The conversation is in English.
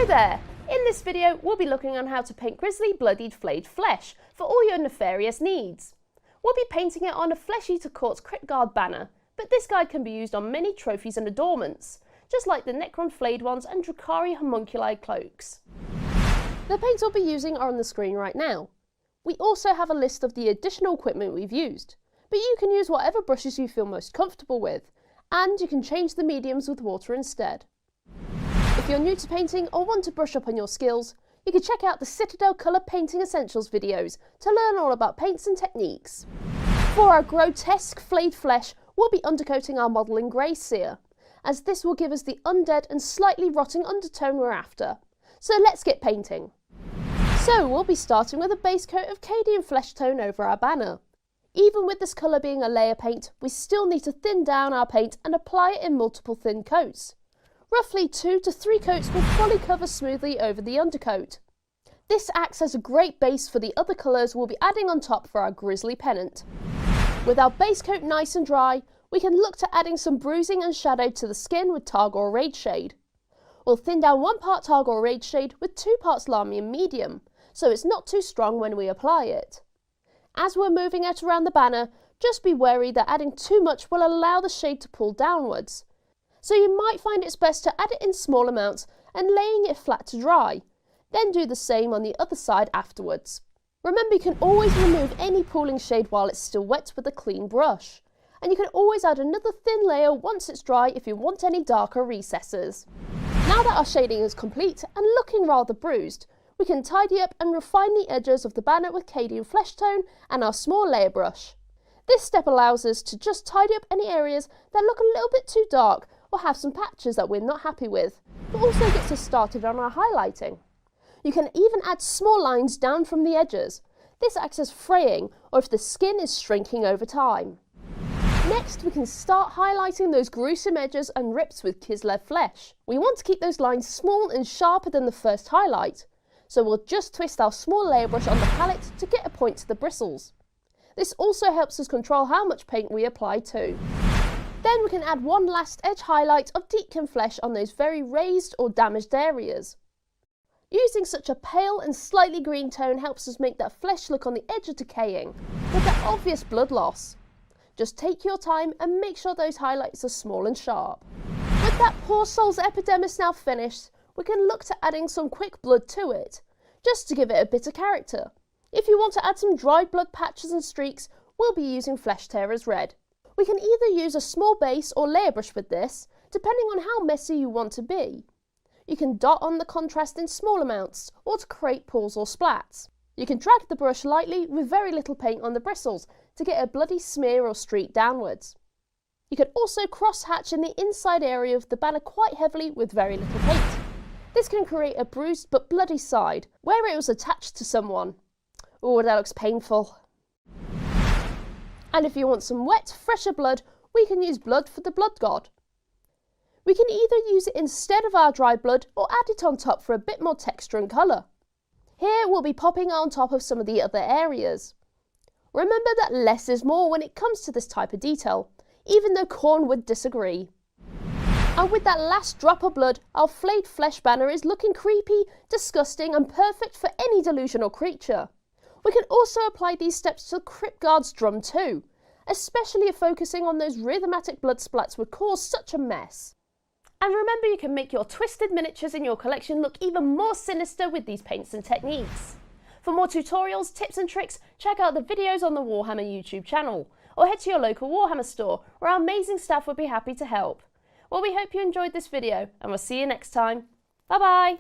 there! In this video, we'll be looking on how to paint grizzly, bloodied, flayed flesh for all your nefarious needs. We'll be painting it on a Flesh Eater Court's Crypt Guard banner, but this guide can be used on many trophies and adornments, just like the Necron flayed ones and Drukhari homunculi cloaks. The paints we'll be using are on the screen right now. We also have a list of the additional equipment we've used, but you can use whatever brushes you feel most comfortable with, and you can change the mediums with water instead. If you're new to painting or want to brush up on your skills, you can check out the Citadel Colour Painting Essentials videos to learn all about paints and techniques. For our grotesque flayed flesh, we'll be undercoating our model in grey cere, as this will give us the undead and slightly rotting undertone we're after. So let's get painting. So we'll be starting with a base coat of Cadian flesh tone over our banner. Even with this colour being a layer paint, we still need to thin down our paint and apply it in multiple thin coats. Roughly 2 to 3 coats will fully cover smoothly over the undercoat. This acts as a great base for the other colours we'll be adding on top for our grizzly pennant. With our base coat nice and dry, we can look to adding some bruising and shadow to the skin with Targor Rage Shade. We'll thin down 1 part Targor Rage Shade with 2 parts Lahmian Medium, so it's not too strong when we apply it. As we're moving it around the banner, just be wary that adding too much will allow the shade to pull downwards. So you might find it's best to add it in small amounts and laying it flat to dry. Then do the same on the other side afterwards. Remember, you can always remove any pooling shade while it's still wet with a clean brush. And you can always add another thin layer once it's dry if you want any darker recesses. Now that our shading is complete and looking rather bruised, we can tidy up and refine the edges of the banner with Cadian flesh tone and our small layer brush. This step allows us to just tidy up any areas that look a little bit too dark or have some patches that we're not happy with, but also gets us started on our highlighting. You can even add small lines down from the edges. This acts as fraying, or if the skin is shrinking over time. Next, we can start highlighting those gruesome edges and rips with Kislev flesh. We want to keep those lines small and sharper than the first highlight, so we'll just twist our small layer brush on the palette to get a point to the bristles. This also helps us control how much paint we apply too. Then we can add one last edge highlight of Deepkin flesh on those very raised or damaged areas. Using such a pale and slightly green tone helps us make that flesh look on the edge of decaying, with that obvious blood loss. Just take your time and make sure those highlights are small and sharp. With that poor soul's epidermis now finished, we can look to adding some quick blood to it, just to give it a bit of character. If you want to add some dried blood patches and streaks, we'll be using Flesh Tearer's Red. We can either use a small base or layer brush with this, depending on how messy you want to be. You can dot on the contrast in small amounts, or to create pools or splats. You can drag the brush lightly with very little paint on the bristles to get a bloody smear or streak downwards. You can also cross-hatch in the inside area of the banner quite heavily with very little paint. This can create a bruised but bloody side, where it was attached to someone. Oh, that looks painful. And if you want some wet, fresher blood, we can use blood for the blood god. We can either use it instead of our dry blood or add it on top for a bit more texture and colour. Here we'll be popping it on top of some of the other areas. Remember that less is more when it comes to this type of detail, even though Khorne would disagree. And with that last drop of blood, our flayed flesh banner is looking creepy, disgusting and perfect for any delusional creature. We can also apply these steps to the Crypt Guard's drum too, especially if focusing on those rhythmatic blood splats would cause such a mess. And remember, you can make your twisted miniatures in your collection look even more sinister with these paints and techniques. For more tutorials, tips and tricks, check out the videos on the Warhammer YouTube channel, or head to your local Warhammer store, where our amazing staff would be happy to help. Well, we hope you enjoyed this video, and we'll see you next time. Bye bye!